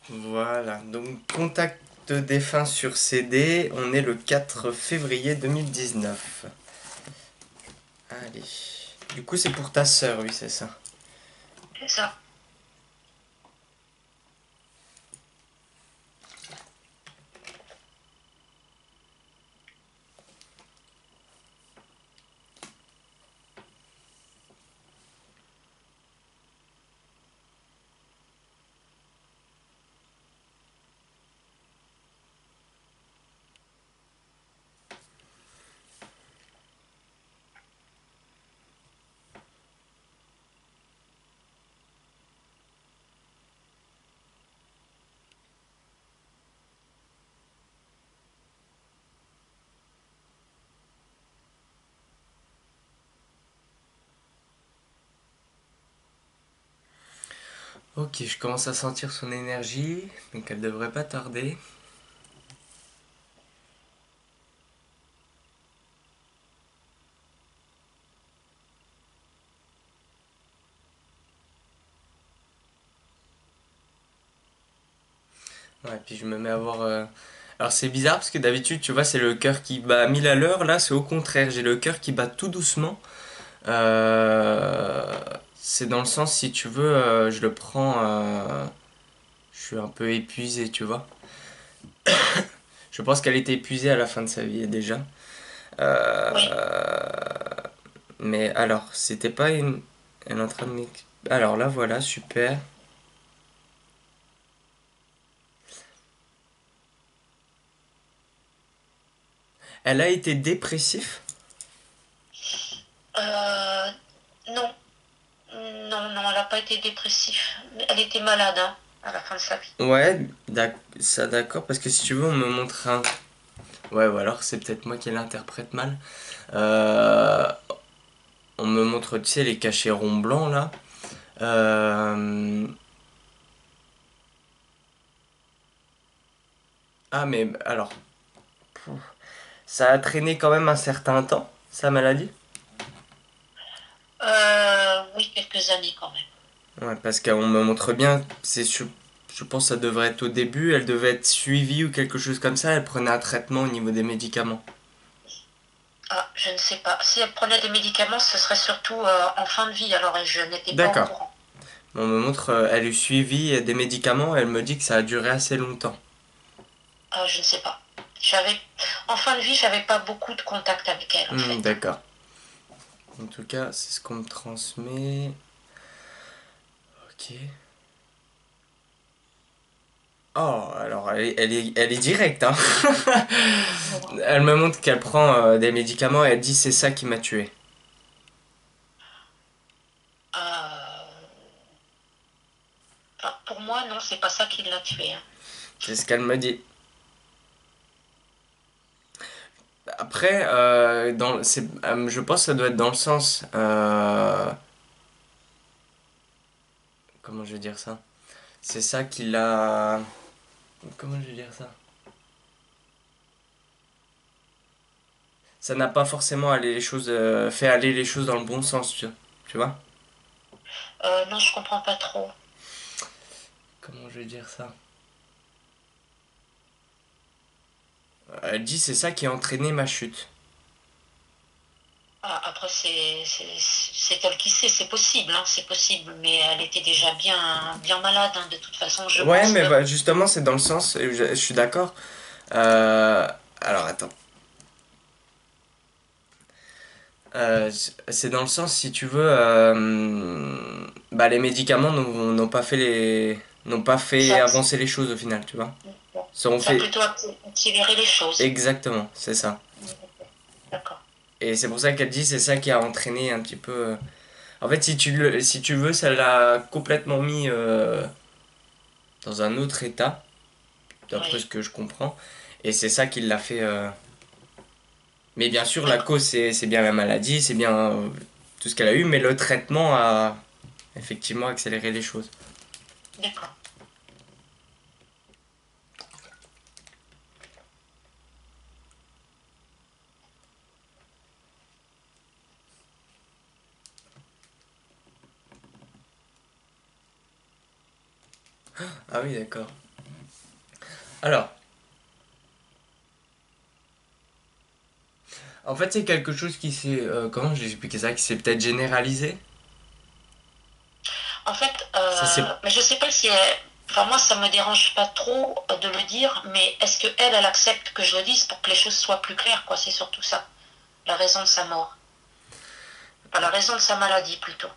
Voilà, donc contact défunt sur CD, on est le 4 février 2019. Allez. Du coup, c'est pour ta sœur, oui, c'est ça. C'est ça. Ok, je commence à sentir son énergie, donc elle devrait pas tarder. Ouais, puis je me mets à voir. Alors c'est bizarre parce que d'habitude, tu vois, c'est le cœur qui bat à 1000 à l'heure. Là, c'est au contraire, j'ai le cœur qui bat tout doucement. Euh, C'est dans le sens, si tu veux, je le prends. Je suis un peu épuisé, tu vois. Je pense qu'elle était épuisée à la fin de sa vie déjà. Oui. Mais alors, c'était pas une. Elle est en train de Alors là, voilà, super. Elle a été dépressif. Euh, non, non, elle n'a pas été dépressive. Elle était malade, hein, à la fin de sa vie. Ouais, ça d'accord, parce que si tu veux, on me montre un. Ouais, ou alors c'est peut-être moi qui l'interprète mal. Euh, on me montre, tu sais, les cachets ronds blancs là. Euh, Ah, mais alors, ça a traîné quand même un certain temps, sa maladie. Oui, quelques années quand même. Ouais, parce qu'on me montre bien, je pense que ça devrait être au début, elle devait être suivie ou quelque chose comme ça, elle prenait un traitement au niveau des médicaments. Ah, je ne sais pas. Si elle prenait des médicaments, ce serait surtout en fin de vie, alors je n'étais pas au D'accord. courant. On me montre, elle eut suivi des médicaments, elle me dit que ça a duré assez longtemps. Ah, je ne sais pas. J'avais, en fin de vie, j'avais pas beaucoup de contact avec elle, en fait. D'accord. En tout cas, c'est ce qu'on me transmet. Ok. Oh, alors elle est directe, hein. Elle me montre qu'elle prend des médicaments et elle dit c'est ça qui m'a tué. Euh, enfin, pour moi, non, c'est pas ça qui l'a tuée, hein. C'est ce qu'elle me dit. Après, je pense que ça doit être dans le sens. Comment je vais dire ça? C'est ça qui l'a. Comment je vais dire ça? Ça n'a pas forcément fait aller les choses dans le bon sens, tu vois? Non, je comprends pas trop. Comment je vais dire ça? Elle dit c'est ça qui a entraîné ma chute. Ah, après, c'est elle qui sait, c'est possible, hein, c'est possible, mais elle était déjà bien malade, hein, de toute façon, je Ouais, pense mais que. justement, c'est dans le sens, et je suis d'accord. Euh, alors attends. C'est dans le sens, si tu veux, bah, les médicaments n'ont pas fait Ça, avancer les choses au final, tu vois. Ça ont ça a fait plutôt accéléré les choses. exactement, c'est ça. D'accord. Et c'est pour ça qu'elle dit, c'est ça qui a entraîné un petit peu. En fait, si tu veux, ça l'a complètement mis dans un autre état, d'après ce Oui, que je comprends. Et c'est ça qui l'a fait. Mais bien sûr, la d'accord, cause, c'est bien la maladie, c'est bien tout ce qu'elle a eu, mais le traitement a effectivement accéléré les choses. d'accord. Ah oui, d'accord. Alors, en fait, c'est quelque chose qui s'est, comment je vais expliquer ça, qui s'est peut-être généralisé. En fait, Ça c'est, mais je sais pas si elle... Enfin, moi, ça me dérange pas trop de le dire, mais est-ce que elle accepte que je le dise pour que les choses soient plus claires, quoi. C'est surtout ça. La raison de sa mort. Enfin, la raison de sa maladie, plutôt.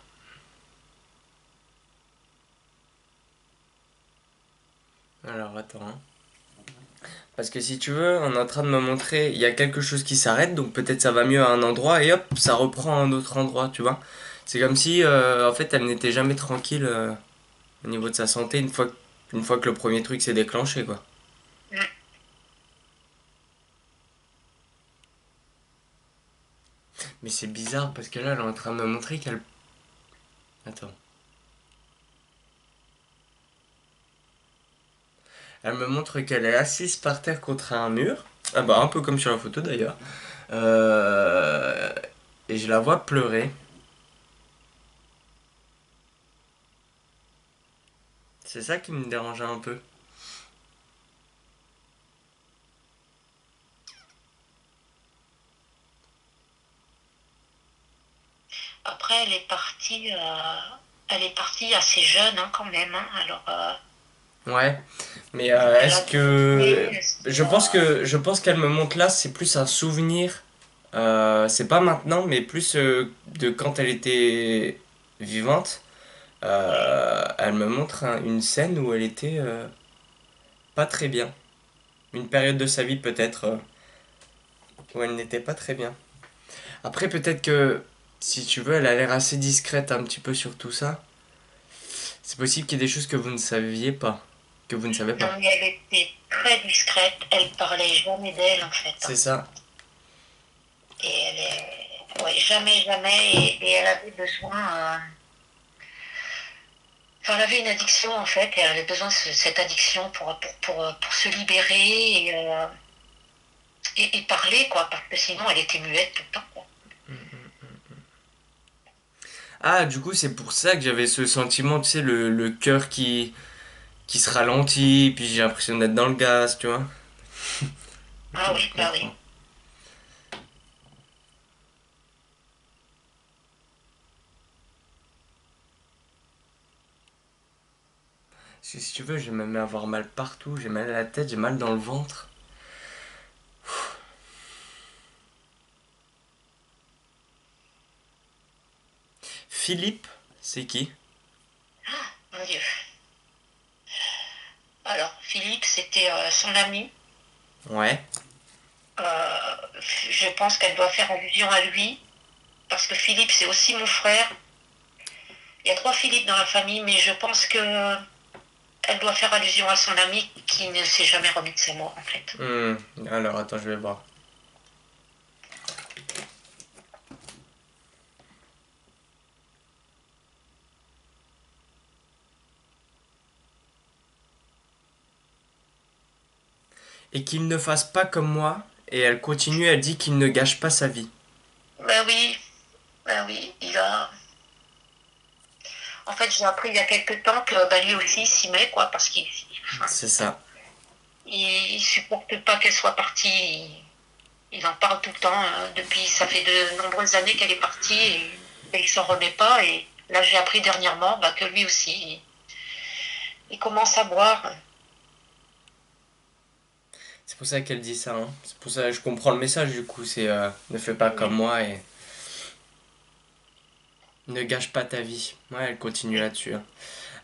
alors attends, hein. Parce que si tu veux, on est en train de me montrer, il y a quelque chose qui s'arrête, donc peut-être ça va mieux à un endroit et hop, ça reprend à un autre endroit, tu vois. C'est comme si, en fait, elle n'était jamais tranquille au niveau de sa santé une fois que le premier truc s'est déclenché, quoi. Mm. Mais c'est bizarre parce que là, elle est en train de me montrer qu'elle. Attends. Elle me montre qu'elle est assise par terre contre un mur. Ah bah, un peu comme sur la photo d'ailleurs. Euh, Et je la vois pleurer. C'est ça qui me dérangeait un peu. Après, elle est partie assez jeune, hein, quand même, hein. Alors, Ouais. Mais elle a est-ce que. décidé, Je pense qu'elle me montre là, c'est plus un souvenir. C'est pas maintenant, mais plus de quand elle était vivante. oui. Elle me montre une scène où elle était pas très bien. Une période de sa vie peut-être où elle n'était pas très bien. Après peut-être que si tu veux, elle a l'air assez discrète un petit peu sur tout ça. C'est possible qu'il y ait des choses que vous ne saviez pas, que vous ne savez Non, pas. mais elle était très discrète. Elle parlait jamais d'elle, en fait, hein. C'est ça. Et elle est, ouais, jamais, jamais. Et elle avait besoin, enfin, elle avait une addiction, en fait, et elle avait besoin de cette addiction pour se libérer et parler, quoi, parce que sinon elle était muette tout le temps, quoi. Ah, du coup, c'est pour ça que j'avais ce sentiment, tu sais, le cœur qui se ralentit, puis j'ai l'impression d'être dans le gaz, tu vois. Ah Ok, oui, je bah oui. comprends. Si tu veux, j'ai même avoir mal partout, j'ai mal à la tête, j'ai mal dans le ventre. Philippe, c'est qui? Mon Dieu. Alors, Philippe, c'était son ami. Ouais. Euh, je pense qu'elle doit faire allusion à lui, parce que Philippe, c'est aussi mon frère. Il y a trois Philippe dans la famille, mais je pense que elle doit faire allusion à son ami qui ne s'est jamais remis de sa mort, en fait. Hmm, alors, attends, je vais voir. Et qu'il ne fasse pas comme moi, et elle continue, elle dit qu'il ne gâche pas sa vie. Ben oui, il a. En fait, j'ai appris il y a quelques temps que ben, lui aussi s'y met, quoi, parce qu'il enfin, C'est ça. il supporte pas qu'elle soit partie. Il en parle tout le temps, hein. Depuis, ça fait de nombreuses années qu'elle est partie et il s'en remet pas. Et là, j'ai appris dernièrement bah, que lui aussi, il commence à boire. C'est pour ça qu'elle dit ça, hein. C'est pour ça que je comprends le message du coup, c'est ne fais pas comme Oui, moi et ne gâche pas ta vie. Ouais, elle continue oui, là-dessus, hein.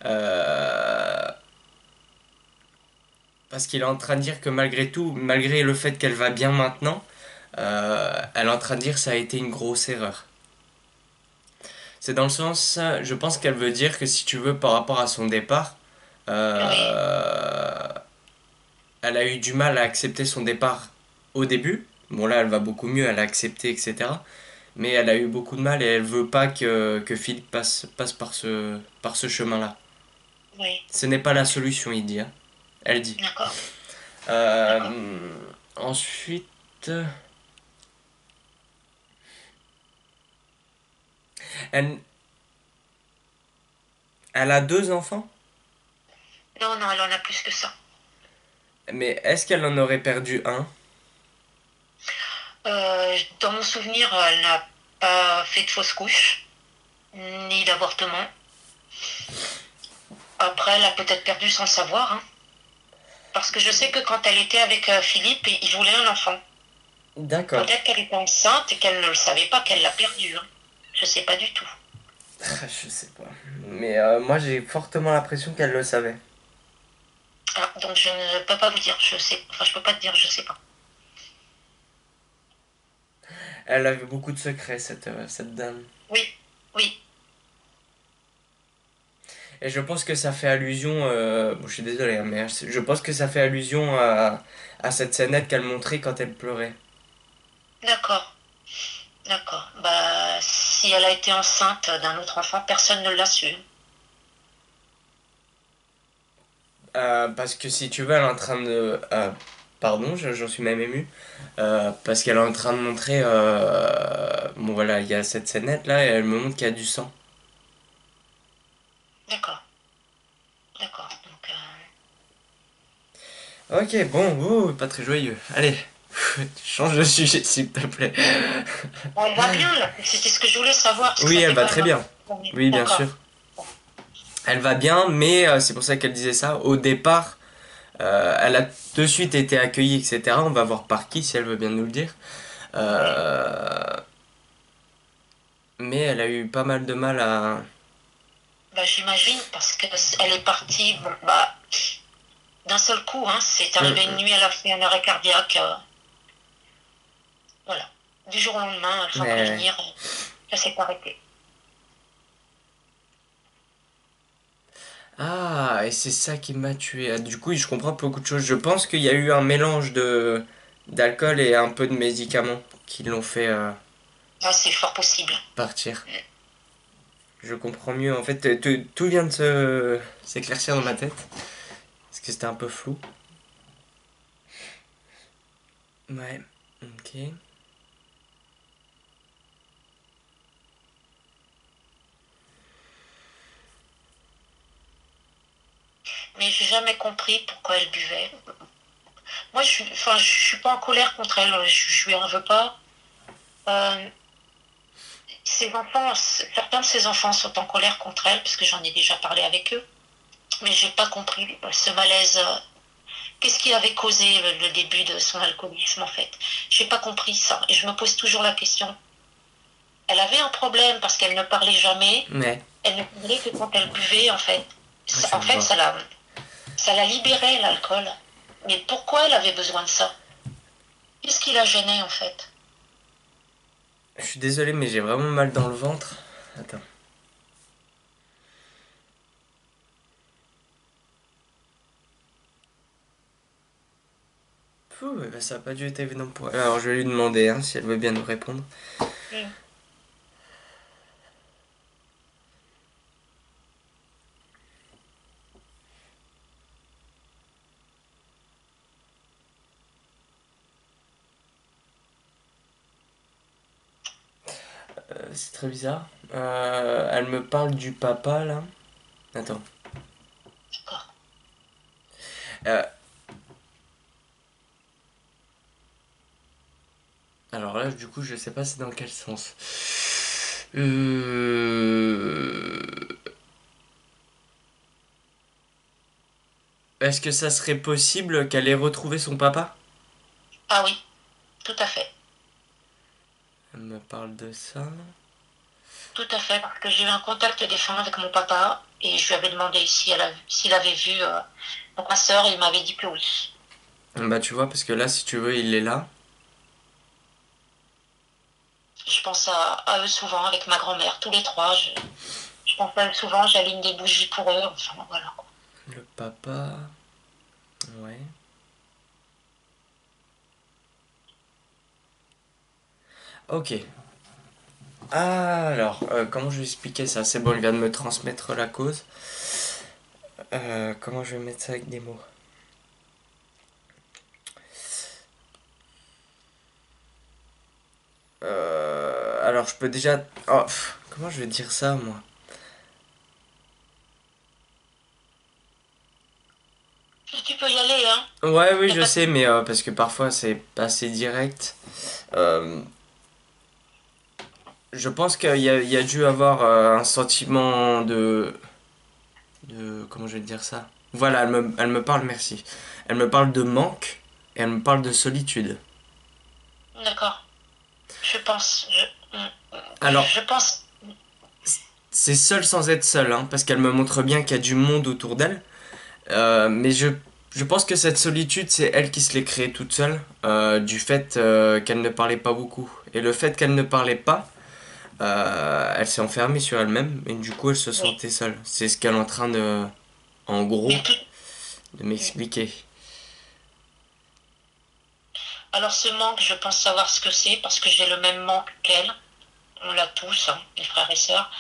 Euh, Parce qu'il est en train de dire que malgré tout, malgré le fait qu'elle va bien maintenant, elle est en train de dire que ça a été une grosse erreur. C'est dans le sens, je pense qu'elle veut dire que si tu veux, par rapport à son départ, oui, euh, elle a eu du mal à accepter son départ au début. Bon là, elle va beaucoup mieux, elle a accepté, etc. Mais elle a eu beaucoup de mal et elle veut pas que Philippe passe par ce chemin-là. oui. Ce n'est pas la solution, il dit, hein. Elle dit. D'accord, d'accord. Euh, Ensuite, elle, elle a deux enfants. Non, non, elle en a plus que ça. Mais est-ce qu'elle en aurait perdu un? Dans mon souvenir, elle n'a pas fait de fausse couche, ni d'avortement. Après, elle a peut-être perdu sans le savoir, hein. Parce que je sais que quand elle était avec Philippe, il voulait un enfant. D'accord. Peut-être qu'elle était enceinte et qu'elle ne le savait pas qu'elle l'a perdu, hein. Je sais pas du tout. Je sais pas. Mais moi j'ai fortement l'impression qu'elle le savait. Ah, donc je ne peux pas vous dire, je sais. Enfin, je peux pas te dire, je sais pas. Elle avait beaucoup de secrets, cette dame. Oui, oui, Et je pense que ça fait allusion. Bon, je suis désolé, hein, mais je pense que ça fait allusion à cette scénette qu'elle montrait quand elle pleurait. d'accord, d'accord. Bah, si elle a été enceinte d'un autre enfant, personne ne l'a su. Parce que si tu veux, elle est en train de. Pardon, j'en suis même ému. Parce qu'elle est en train de montrer. Bon, voilà, il y a cette scénette là et elle me montre qu'il y a du sang. D'accord, d'accord. Donc, Ok, bon, pas très joyeux. Allez, change de sujet s'il te plaît. bon, elle va bien là. C'était ce que je voulais savoir parce que Oui, ça elle fait va quand même très un bien. moment. Oui, bien D'accord. sûr. Elle va bien, mais c'est pour ça qu'elle disait ça. Au départ, elle a de suite été accueillie, etc. On va voir par qui, si elle veut bien nous le dire. Ouais. Euh, mais elle a eu pas mal de mal à. Bah, j'imagine parce que elle est partie, bon, bah, d'un seul coup, hein. C'est arrivé une Hum, nuit, elle a fait un arrêt cardiaque. Voilà. Du jour au lendemain, sans mais. prévenir, ça s'est arrêté. Ah, et c'est ça qui m'a tué. Ah, du coup, je comprends beaucoup de choses. Je pense qu'il y a eu un mélange de d'alcool et un peu de médicaments qui l'ont fait Ah, c'est fort possible. partir. Je comprends mieux. En fait, tout vient de s'éclaircir dans ma tête. Parce que c'était un peu flou. Ouais, ok. Mais j'ai jamais compris pourquoi elle buvait. Moi, enfin, je suis pas en colère contre elle. Je lui en veux pas. Euh, Ses enfants, certains de ses enfants sont en colère contre elle, parce que j'en ai déjà parlé avec eux. Mais j'ai pas compris ce malaise. Qu'est-ce qui avait causé le début de son alcoolisme en fait? J'ai pas compris ça. Et je me pose toujours la question. Elle avait un problème parce qu'elle ne parlait jamais. Mais, Elle ne parlait que quand elle buvait en fait. je En fait, vois. ça la libérait l'alcool. Mais pourquoi elle avait besoin de ça? Qu'est-ce qui la gênait en fait? Je suis désolé, mais j'ai vraiment mal dans le ventre. Attends. Pouh, eh ben, ça a pas dû être évident pour elle. Alors, je vais lui demander hein, si elle veut bien nous répondre. Hmm. C'est très bizarre. Elle me parle du papa là. Attends. D'accord. Euh, alors là, du coup, je sais pas c'est dans quel sens. Euh... Est-ce que ça serait possible qu'elle ait retrouvé son papa? Ah oui, tout à fait. Elle me parle de ça. Tout à fait, parce que j'ai eu un contact téléphone avec mon papa et je lui avais demandé si s'il avait vu donc ma sœur et il m'avait dit que oui. Bah tu vois, parce que là, si tu veux, il est là. Je pense à eux souvent avec ma grand-mère, tous les trois. Je pense à eux souvent, j'allume des bougies pour eux. Enfin, voilà. Le papa... Ouais. Ok. Alors, comment je vais expliquer ça? C'est bon, il vient de me transmettre la cause. Comment je vais mettre ça avec des mots? Alors, je peux déjà... Oh, comment je vais dire ça, moi? Tu peux peux y aller, hein. Ouais, oui, Y a je pas de... sais, mais parce que parfois c'est pas assez direct. Euh, je pense il y a dû avoir un sentiment de... Comment je vais te dire ça? Voilà, elle me parle, merci. Elle me parle de manque et elle me parle de solitude. D'accord. Je pense. Alors, Je pense. c'est seul sans être seul, hein, parce qu'elle me montre bien qu'il y a du monde autour d'elle. Mais je pense que cette solitude, c'est elle qui se l'est créée toute seule, du fait qu'elle ne parlait pas beaucoup. Et le fait qu'elle ne parlait pas, elle s'est enfermée sur elle-même, et du coup, elle se Oui. sentait seule. C'est ce qu'elle est en train de, en gros, Mais tout. de m'expliquer. Alors ce manque, je pense savoir ce que c'est parce que j'ai le même manque qu'elle. On l'a tous, hein, les frères et sœurs.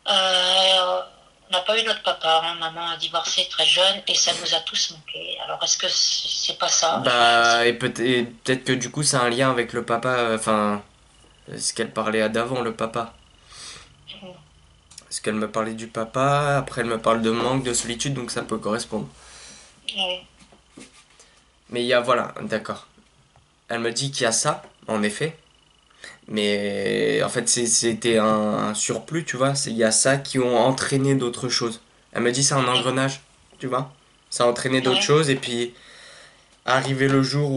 On n'a pas eu notre papa, hein. Maman a divorcé très jeune et ça nous a tous manqué. Alors est-ce que c'est pas ça? Bah, et peut-être que du coup, c'est un lien avec le papa, enfin, ce qu'elle parlait à d'avant, le papa. Parce qu'elle me parlait du papa, après elle me parle de manque, de solitude, donc ça peut correspondre. Oui, Mais il y a, voilà, d'accord. Elle me dit qu'il y a ça, en effet. Mais en fait, c'était un surplus, tu vois. Il y a ça qui ont entraîné d'autres choses. Elle me dit c'est un engrenage, tu vois. Ça a entraîné d'autres oui, choses. Et puis, arrivé le jour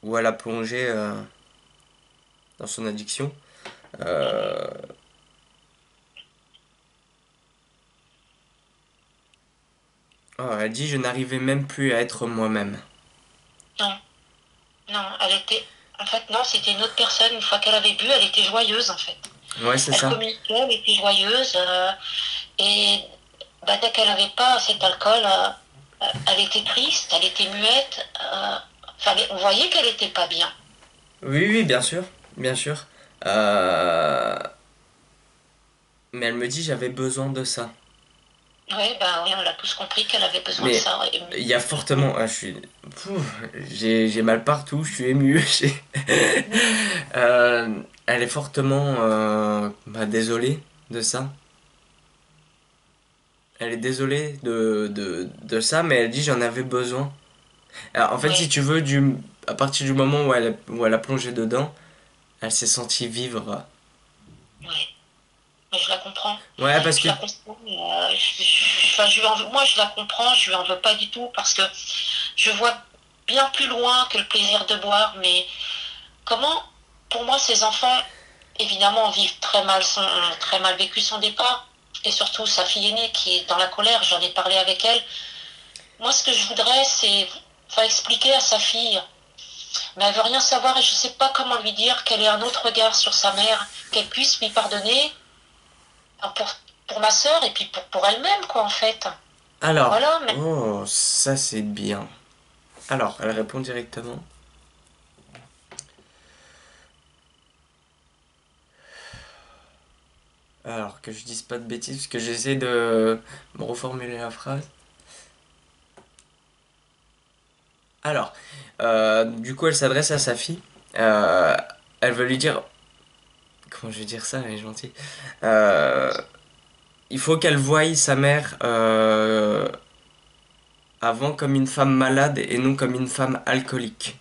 où elle a plongé dans son addiction, euh, elle dit je n'arrivais même plus à être moi-même. non, non, elle était. En fait, non, c'était une autre personne. Une fois qu'elle avait bu, elle était joyeuse, en fait. Ouais, c'est Elle ça. communiquait, elle était joyeuse. Et bah, dès qu'elle n'avait pas cet alcool, elle était triste, elle était muette. On voyait qu'elle n'était pas bien. Oui, oui, bien sûr. Bien sûr. Euh, mais elle me dit j'avais besoin de ça. Oui, bah oui, on l'a tous compris qu'elle avait besoin de Mais ça. il y a fortement. Je suis. J'ai mal partout, je suis ému. Elle est fortement bah, désolée de ça. Elle est désolée de ça, mais elle dit j'en avais besoin. Alors, en fait, si Oui, tu veux, à partir du moment où elle a plongé dedans, elle s'est sentie vivre. oui. Mais je la comprends. Ouais, parce Je que. la comprends. Enfin, moi, je la comprends, je lui en veux pas du tout parce que je vois bien plus loin que le plaisir de boire. Mais comment, pour moi, ces enfants, évidemment, vivent ont très mal vécu son départ. Et surtout sa fille aînée qui est dans la colère, j'en ai parlé avec elle. Moi, ce que je voudrais, c'est enfin, expliquer à sa fille. Mais elle veut rien savoir et je sais pas comment lui dire qu'elle ait un autre regard sur sa mère, qu'elle puisse lui pardonner enfin, pour ma sœur et puis pour elle-même, quoi, en fait. Alors, Voilà, mais oh, ça c'est bien. Alors, elle répond directement. Alors, que je dise pas de bêtises, parce que j'essaie de me reformuler la phrase. Alors, du coup, elle s'adresse à sa fille. Euh, Elle veut lui dire. Comment je vais dire ça, elle est gentille. Euh, il faut qu'elle voie sa mère avant comme une femme malade et non comme une femme alcoolique.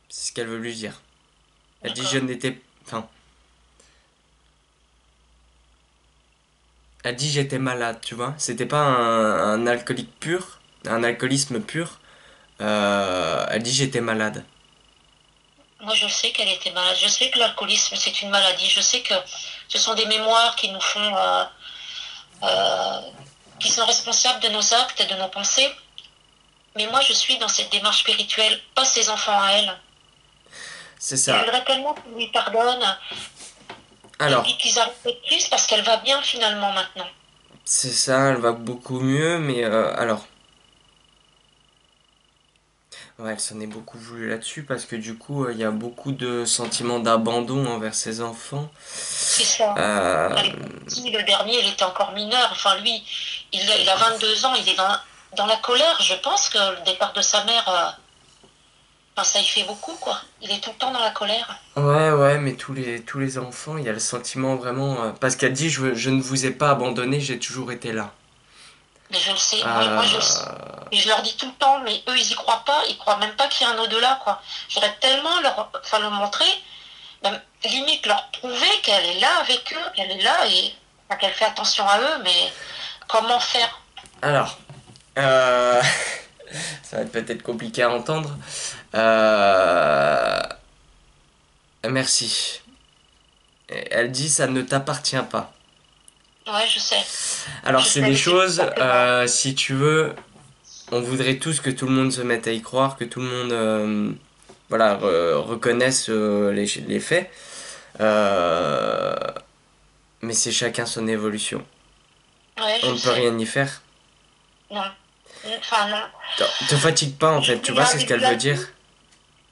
C'est ce qu'elle veut lui dire. Elle dit je d'accord. n'étais. Enfin, elle dit j'étais malade, tu vois. C'était pas un alcoolique pur, un alcoolisme pur. Elle dit j'étais malade. Moi, je sais qu'elle était malade. Je sais que l'alcoolisme, c'est une maladie. Je sais que ce sont des mémoires qui nous font, euh, qui sont responsables de nos actes et de nos pensées. Mais moi, je suis dans cette démarche spirituelle, pas ses enfants à elle. C'est Et je ça. voudrais tellement qu'ils lui pardonnent et Alors, puis qu'ils arrêtent de plus parce qu'elle va bien finalement maintenant. c'est ça, elle va beaucoup mieux, mais alors. Ouais, elle s'en est beaucoup voulu là-dessus parce que du coup, il y a beaucoup de sentiments d'abandon envers ses enfants. C'est ça. Euh, Elle est partie, le dernier, il était encore mineur. Enfin, lui, il a 22 ans, il est dans la colère. Je pense que le départ de sa mère, Enfin, ça y fait beaucoup, quoi. Il est tout le temps dans la colère. Ouais, ouais, mais tous les enfants, il y a le sentiment vraiment. Parce qu'elle dit je ne vous ai pas abandonné, j'ai toujours été là. Mais je le sais, moi je le sais. Euh, Et je leur dis tout le temps, mais eux, ils y croient pas. Ils croient même pas qu'il y a un au-delà, quoi. J'aurais tellement enfin, le montrer, même, limite leur prouver qu'elle est là avec eux, qu'elle est là et enfin, qu'elle fait attention à eux, mais comment faire? Alors, euh, ça va être peut-être compliqué à entendre. Euh, Merci. Elle dit ça ne t'appartient pas. Ouais, Alors je c'est sais, des mais c'est choses, exactement. si tu veux, on voudrait tous que tout le monde se mette à y croire, que tout le monde voilà, reconnaisse les faits. Euh, mais c'est chacun son évolution. Ouais, On je ne peut sais. rien y faire. Non. Enfin, non. Te fatigue pas en fait, tu Il y vois, a un c'est ce qu'elle début veut à dire. tout.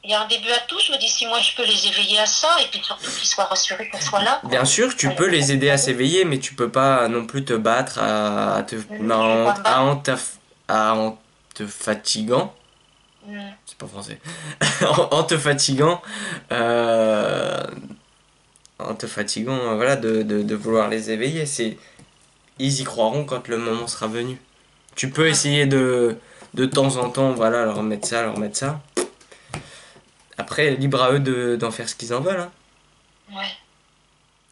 Il y a un début à tout. Je me dis, si moi je peux les éveiller à ça, et puis surtout qu'ils soient rassurés qu'on soit là, Bien quoi. sûr, tu Il n'y a peux pas les aider à de problème. s'éveiller, mais tu peux pas non plus te battre Je vais pas me battre. en te fatiguant. Mm. C'est pas français. En te fatiguant, euh, voilà, de vouloir les éveiller. Ils y croiront quand le moment sera venu. Tu peux Mm. essayer de temps en temps, voilà, leur mettre ça, leur mettre ça. Après, libre à eux d'en faire ce qu'ils en veulent, hein. Ouais.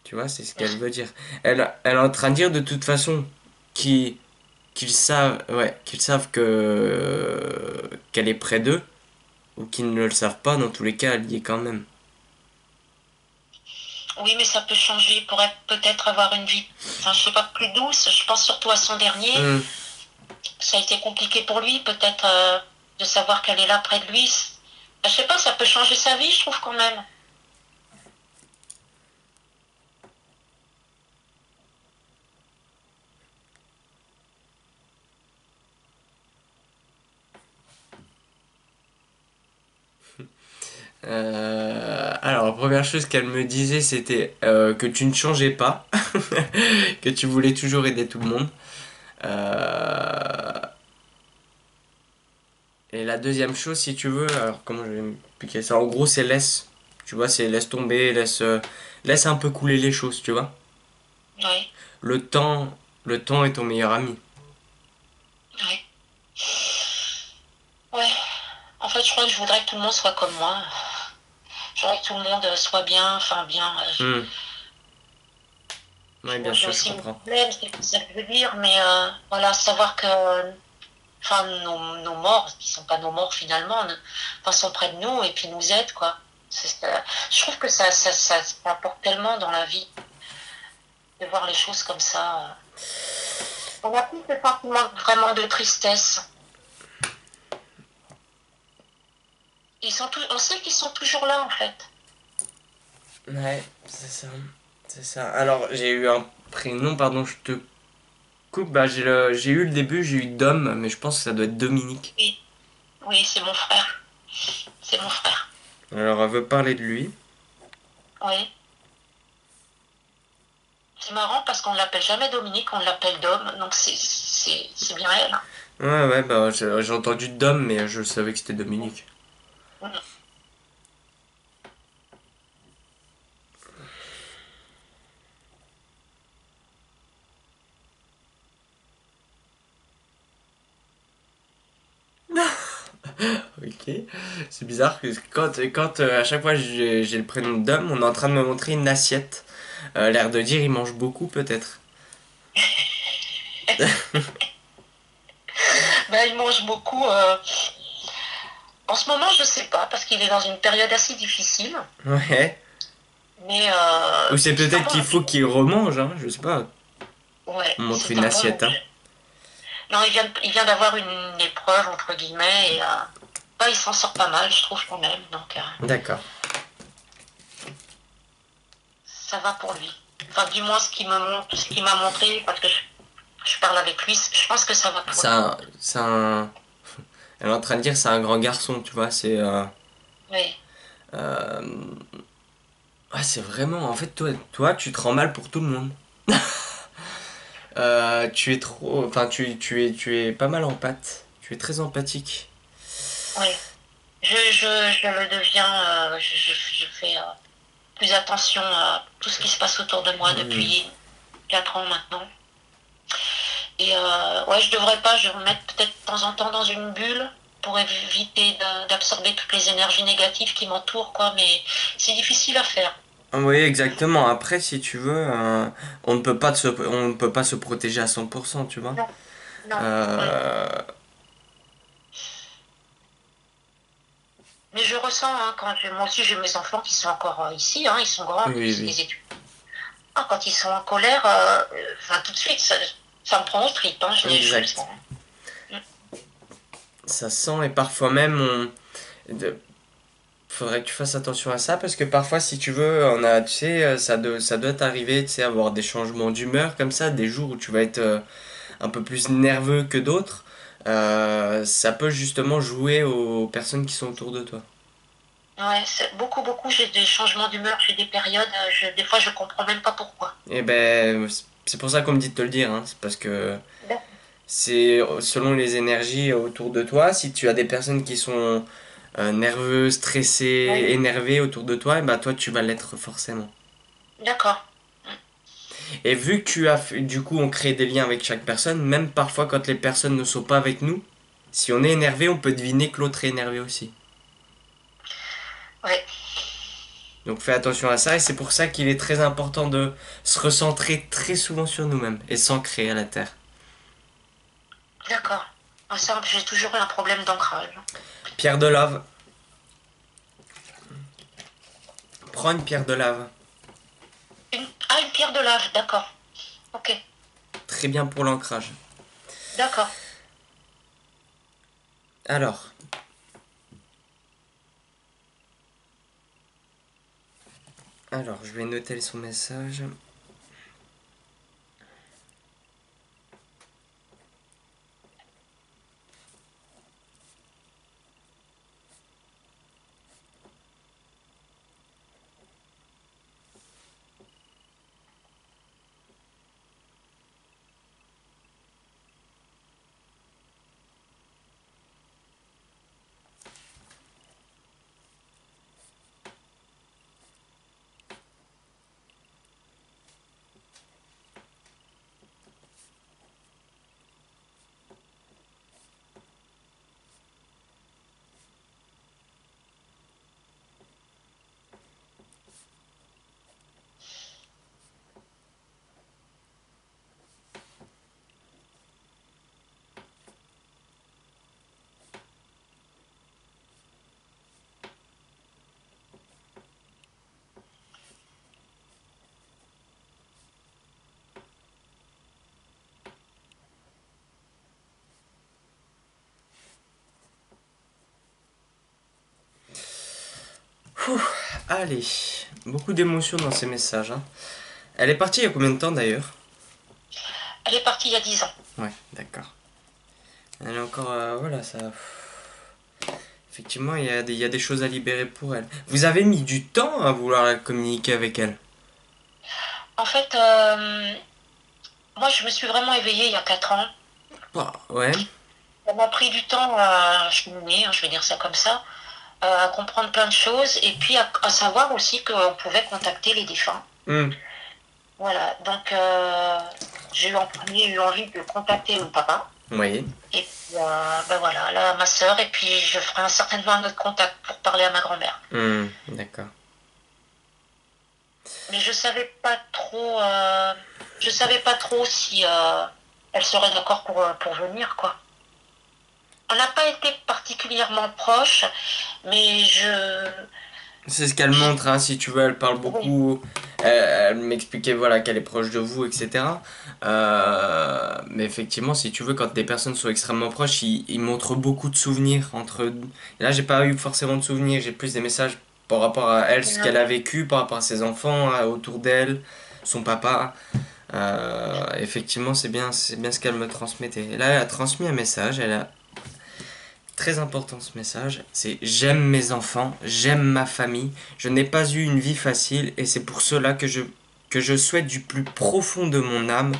Tu vois, c'est ce qu'elle veut dire. Elle est en train de dire de toute façon qu'ils qu'ils savent qu'elle est près d'eux, ou qu'ils ne le savent pas, dans tous les cas, elle y est quand même. Oui, mais ça peut changer. Il pourrait peut-être avoir une vie, enfin, je sais pas, plus douce. Je pense surtout à son dernier. Hmm. Ça a été compliqué pour lui, peut-être de savoir qu'elle est là près de lui. Je sais pas, ça peut changer sa vie, je trouve quand même. Alors, la première chose qu'elle me disait, c'était que tu ne changeais pas, que tu voulais toujours aider tout le monde. Euh, Et la deuxième chose, si tu veux, alors comment je vais m'expliquer ça? En gros, c'est laisse. Tu vois, c'est laisse tomber, laisse un peu couler les choses, tu vois. Oui, Le temps, le temps est ton meilleur ami. oui. Ouais. En fait, je crois que je voudrais que tout le monde soit comme moi. Je voudrais que tout le monde soit bien, enfin bien. Hmm. Ouais, Bon, bien j'ai sûr, je aussi mes comprends. problèmes, c'est tout ça que je veux dire, mais voilà, savoir que enfin, nos morts, qui sont pas nos morts finalement, enfin, sont près de nous et puis nous aident, quoi. Je trouve que ça apporte tellement dans la vie de voir les choses comme ça. On a plus le sentiment vraiment de tristesse. On sait qu'ils sont toujours là, en fait. Ouais, c'est ça. C'est ça. Alors, j'ai eu un prénom, pardon, je te coupe. Bah, j'ai eu le début, j'ai eu Dom, mais je pense que ça doit être Dominique. Oui, oui, c'est mon frère. C'est mon frère. Alors, elle veut parler de lui. Oui. C'est marrant parce qu'on ne l'appelle jamais Dominique, on l'appelle Dom, donc c'est bien elle. Ouais, ouais, bah, j'ai entendu Dom, mais je savais que c'était Dominique. Mm. Ok. C'est bizarre que quand à chaque fois j'ai le prénom de Dom, on est en train de me montrer une assiette. L'air de dire il mange beaucoup peut-être. Ben, il mange beaucoup. En ce moment, je sais pas, parce qu'il est dans une période assez difficile. Ouais. Mais Ou c'est c'est un peut-être bon qu'il faut qu'il remange, hein, je sais pas. Ouais, On montre c'est une un bon assiette, hein. manger. Non, il vient d'avoir une épreuve, entre guillemets, et bah, il s'en sort pas mal, je trouve, quand même. Donc, D'accord. ça va pour lui. Enfin, du moins, ce qu'il m'a montré, parce que je parle avec lui, je pense que ça va pour lui. C'est un. Elle est en train de dire c'est un grand garçon, tu vois. Oui, Euh, c'est vraiment. En fait, toi, tu te rends mal pour tout le monde. Tu es trop. Enfin, tu es pas mal en pâte. Tu es très empathique. oui. Je le deviens, je fais plus attention à tout ce qui se passe autour de moi Hmm. depuis 4 ans maintenant. Et ouais, je devrais pas, je vais me mettre peut-être de temps en temps dans une bulle pour éviter d'absorber toutes les énergies négatives qui m'entourent, quoi, mais c'est difficile à faire. Oui, exactement. Après, si tu veux, on ne peut pas se protéger à 100%, tu vois. Non, non. Mm. Euh, Mais je ressens, hein, moi aussi j'ai mes enfants qui sont encore ici, hein, ils sont grands, oui, c'est oui, des études. Ah, quand ils sont en colère, enfin, tout de suite, ça me prend aux tripes, hein, je le exact. sens. Hein. Ça sent et parfois même faudrait que tu fasses attention à ça parce que parfois si tu veux tu sais ça doit t'arriver tu sais avoir des changements d'humeur comme ça des jours où tu vas être un peu plus nerveux que d'autres. Ça peut justement jouer aux personnes qui sont autour de toi. Ouais, beaucoup, beaucoup, j'ai des changements d'humeur, j'ai des périodes, des fois je comprends même pas pourquoi. Et ben c'est pour ça qu'on me dit de te le dire, hein. C'est parce que D'accord. c'est selon les énergies autour de toi. Si tu as des personnes qui sont nerveuses, stressées, Oui, énervées autour de toi, et ben toi tu vas l'être forcément. d'accord. Et vu que tu as du coup on crée des liens avec chaque personne, même parfois quand les personnes ne sont pas avec nous, si on est énervé, on peut deviner que l'autre est énervé aussi. Ouais, Donc fais attention à ça et c'est pour ça qu'il est très important de se recentrer très souvent sur nous-mêmes et s'ancrer à la terre. d'accord. Ah, ça, j'ai toujours eu un problème d'ancrage. Pierre de lave. Prends une pierre de lave. Ah, une pierre de lave, d'accord. Ok, Très bien pour l'ancrage. d'accord. Alors, je vais noter son message. Ouh, allez, beaucoup d'émotions dans ces messages, hein. Elle est partie il y a combien de temps d'ailleurs? Elle est partie il y a 10 ans. Ouais, d'accord. Elle est encore, voilà, ça. Effectivement, il y a des choses à libérer pour elle. Vous avez mis du temps à vouloir communiquer avec elle. En fait, moi, je me suis vraiment éveillée il y a 4 ans. Bah, ouais. Ça m'a pris du temps à cheminer, hein, je vais dire ça comme ça, à comprendre plein de choses et puis à savoir aussi qu'on pouvait contacter les défunts. Hmm. Voilà, donc j'ai eu en premier eu envie de contacter mon papa. Oui. Et puis, ben voilà, là, ma sœur, et puis je ferai certainement un autre contact pour parler à ma grand-mère. Hmm, d'accord. Mais je savais pas trop si elle serait d'accord pour venir, quoi. On n'a pas été particulièrement proches, mais C'est ce qu'elle j'ai- montre, hein, si tu veux, elle parle oui, beaucoup. Elle m'expliquait voilà, qu'elle est proche de vous, etc. Mais effectivement, si tu veux, quand des personnes sont extrêmement proches, ils montrent beaucoup de souvenirs entre eux. Et là, j'ai pas eu forcément de souvenirs, j'ai plus des messages par rapport à elle, ce qu'elle a vécu, par rapport à ses enfants, autour d'elle, son papa. Effectivement, c'est bien ce qu'elle me transmettait. Et là, elle a transmis un message, elle a très important ce message, c'est j'aime mes enfants, j'aime ma famille, je n'ai pas eu une vie facile et c'est pour cela que je souhaite du plus profond de mon âme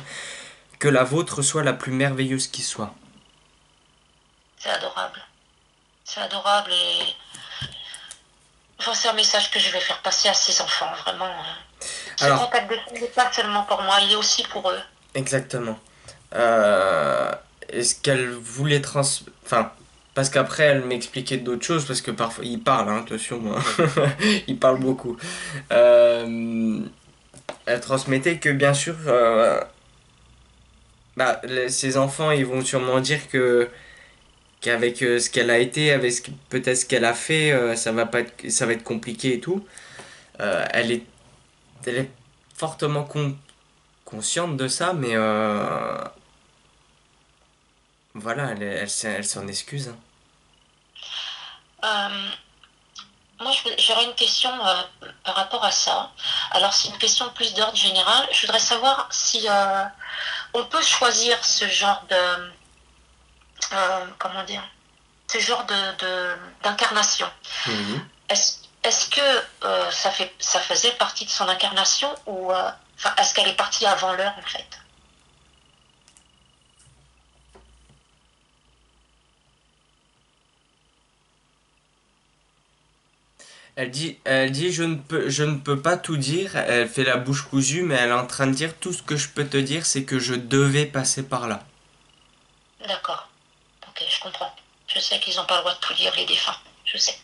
que la vôtre soit la plus merveilleuse qui soit. c'est adorable. C'est adorable Enfin, c'est un message que je vais faire passer à ses enfants, vraiment. Ce Alors, contact de fond n'est pas seulement pour moi, il est aussi pour eux. exactement. Euh, Est-ce qu'elle voulait enfin, parce qu'après elle m'expliquait d'autres choses, parce que parfois il parle, hein, attention, il parle beaucoup. Euh, Elle transmettait que bien sûr, ses enfants ils vont sûrement dire que qu'avec ce qu'elle a été, avec peut-être ce qu'elle a fait, ça va pas ça va être compliqué et tout. Elle est, elle est fortement consciente de ça, mais voilà, elle s'en excuse, hein. Euh, Moi, j'aurais une question par rapport à ça. Alors, c'est une question plus d'ordre général. Je voudrais savoir si on peut choisir ce genre de, comment dire, ce genre d'incarnation. Oui. Est-ce que ça faisait partie de son incarnation ou enfin, est-ce qu'elle est partie avant l'heure en fait? Elle dit je ne peux pas tout dire. Elle fait la bouche cousue, mais elle est en train de dire tout ce que je peux te dire, c'est que je devais passer par là. D'accord. Ok, je comprends. Je sais qu'ils n'ont pas le droit de tout dire les défunts. Je sais.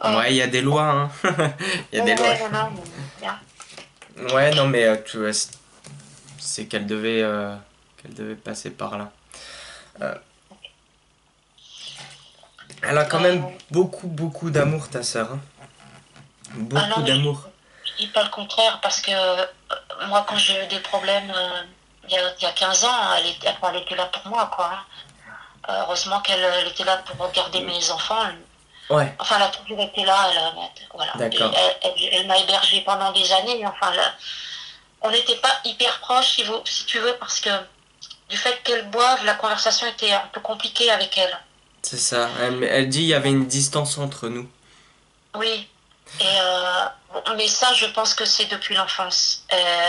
Ouais, il y a des lois, hein. Il y a des lois. Ouais, non, non, bien. Ouais, non, mais tu vois, c'est qu'elle devait passer par là. Euh, Elle a quand même Euh, beaucoup d'amour, ta sœur, hein. ah Beaucoup non, d'amour. je dis pas le contraire parce que moi, quand j'ai eu des problèmes il y a 15 ans, elle était là pour moi, quoi, hein. Heureusement qu'elle était là pour garder mes enfants. Ouais, Enfin, elle a toujours été là. Voilà. d'accord. Elle m'a hébergée pendant des années. Enfin, on n'était pas hyper proches, si tu veux, parce que du fait qu'elle boive, la conversation était un peu compliquée avec elle. C'est ça. Elle dit il y avait une distance entre nous. Oui. Et bon, mais ça, je pense que c'est depuis l'enfance.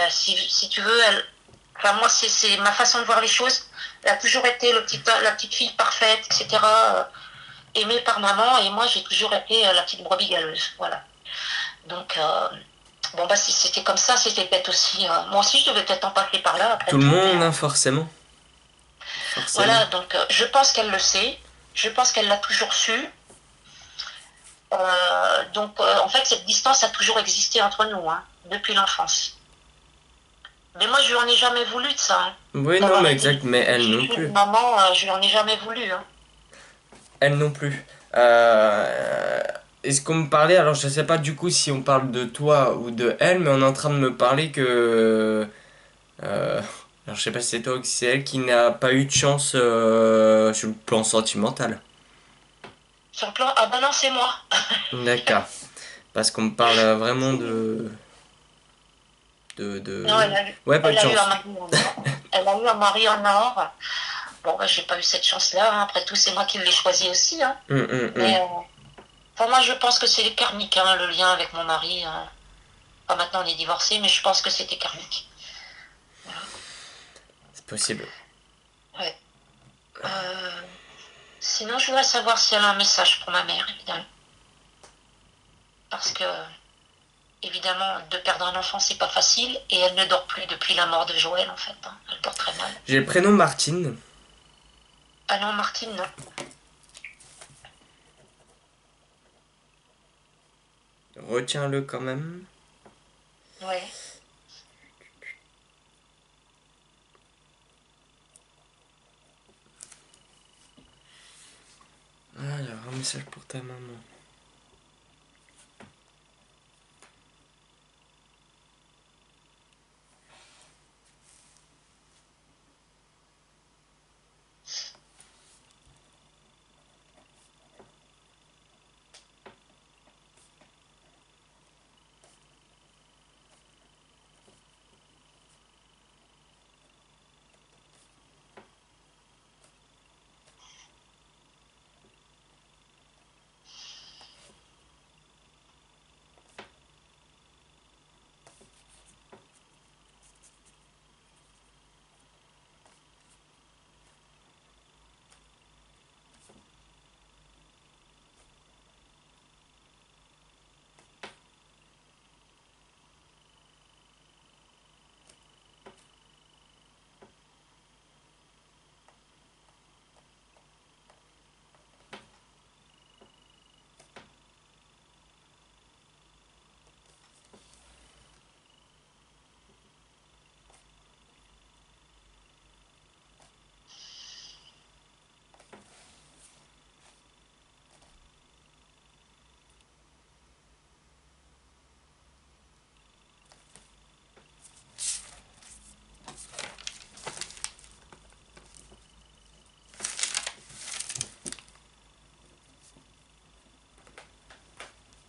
Si tu veux, enfin, moi, c'est ma façon de voir les choses. Elle a toujours été la petite fille parfaite, etc., aimée par maman, et moi, j'ai toujours été la petite brebis galeuse. Voilà. Donc, bon, bah, si c'était comme ça, c'était peut-être aussi. Moi aussi, je devais peut-être en passer par là, après Tout le tout, mais monde, hein, forcément. Forcément. voilà. Donc, je pense qu'elle le sait. Je pense qu'elle l'a toujours su. Donc, en fait, cette distance a toujours existé entre nous, hein, depuis l'enfance. Mais moi, je lui en ai jamais voulu de ça, hein, Oui, non, d'avoir mais été exact, mais elle non une plus. maman, je lui en ai jamais voulu, hein. Elle non plus. Euh, Est-ce qu'on me parlait, alors je sais pas du coup si on parle de toi ou de elle, mais on est en train de me parler que... alors je sais pas si c'est toi ou si c'est elle qui n'a pas eu de chance sur le plan sentimental. Sur le plan, ah ben non, c'est moi. D'accord. Parce qu'on me parle vraiment Non, de... Ouais, pas de elle a eu un chance. mari en or. Elle a eu un mari en or. Bon, ben, j'ai pas eu cette chance-là, hein. Après tout, c'est moi qui l'ai choisi aussi, hein. Hum. Mais, enfin, moi, je pense que c'est karmique, hein, le lien avec mon mari, hein. Enfin, maintenant, on est divorcés, mais je pense que c'était karmique. Voilà. C'est possible. Ouais. Euh, Sinon, je voudrais savoir si elle a un message pour ma mère, évidemment. Parce que, évidemment, de perdre un enfant, c'est pas facile. Et elle ne dort plus depuis la mort de Joël, en fait, hein. Elle dort très mal. J'ai le prénom Martine. Ah non, Martine, non. Retiens-le quand même. Ouais. Ah, il y a un message pour ta maman.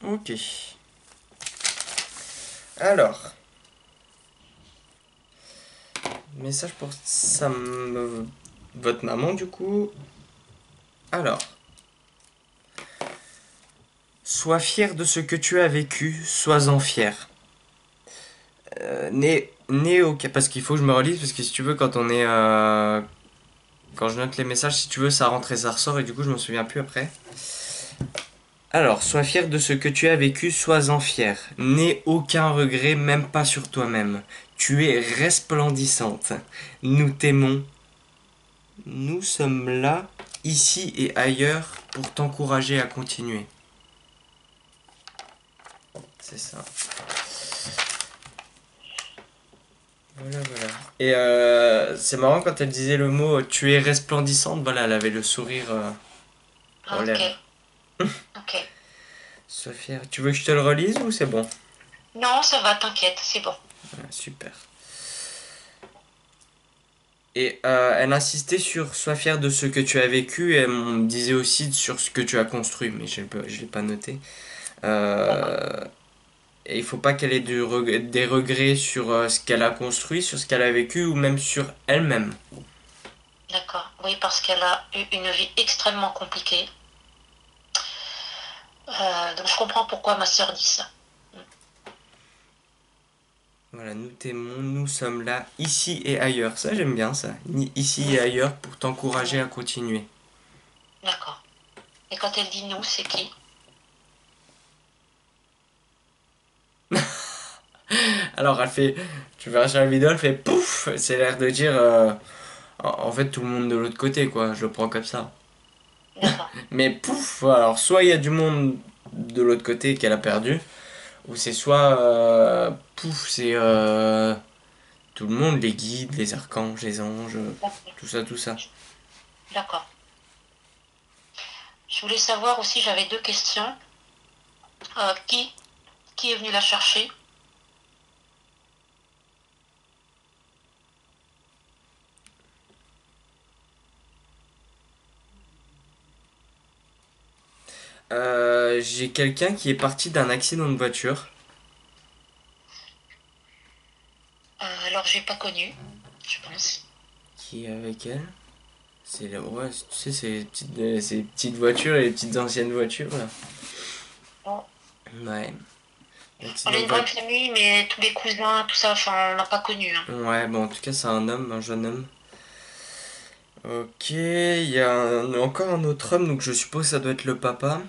Ok. Alors, message pour votre maman du coup. Alors, sois fier de ce que tu as vécu, sois-en fier. Né au... Parce qu'il faut que je me relise, parce que si tu veux, quand on est... quand je note les messages, si tu veux, ça rentre et ça ressort, et du coup, je m'en souviens plus après. Alors, sois fier de ce que tu as vécu, sois-en fier. N'aie aucun regret, même pas sur toi-même. Tu es resplendissante. Nous t'aimons. Nous sommes là, ici et ailleurs, pour t'encourager à continuer. C'est ça. Voilà, voilà. Et c'est marrant quand elle disait le mot tu es resplendissante, voilà, elle avait le sourire aux Ok, lèvres. ok. Sois fière. Tu veux que je te le relise ou c'est bon? Non, ça va, t'inquiète, c'est bon. Ah, super. Et elle insistait sur sois fier de ce que tu as vécu et elle me disait aussi sur ce que tu as construit, mais je ne l'ai pas noté. D'accord. Euh, et il faut pas qu'elle ait des regrets sur ce qu'elle a construit, sur ce qu'elle a vécu ou même sur elle-même. D'accord. Oui, parce qu'elle a eu une vie extrêmement compliquée. Donc je comprends pourquoi ma sœur dit ça. Voilà, nous t'aimons, nous sommes là, ici et ailleurs. Ça, j'aime bien ça. Ici et ailleurs pour t'encourager à continuer. D'accord. Et quand elle dit nous, c'est qui? Alors, elle fait, tu verras sur la vidéo, elle fait pouf. C'est l'air de dire, en fait, tout le monde de l'autre côté, quoi. Je le prends comme ça. D'accord. Mais pouf, alors, soit il y a du monde de l'autre côté qu'elle a perdu, ou c'est soit, pouf, c'est tout le monde, les guides, les archanges, les anges, tout ça, tout ça. D'accord. Je voulais savoir aussi, j'avais deux questions. Euh, qui, qui est venu la chercher? J'ai quelqu'un qui est parti d'un accident de voiture. Alors j'ai pas connu, je pense. Qui est avec elle. Ouais, tu sais, ces petites voitures et les petites anciennes voitures là. Bon. Ouais. On L'accident est de une grande voiture. famille, mais tous les cousins, tout ça, enfin, on n'a pas connu. Hein. Ouais, bon, en tout cas, c'est un homme, un jeune homme. Ok, il y a encore un autre homme, donc je suppose que ça doit être le papa.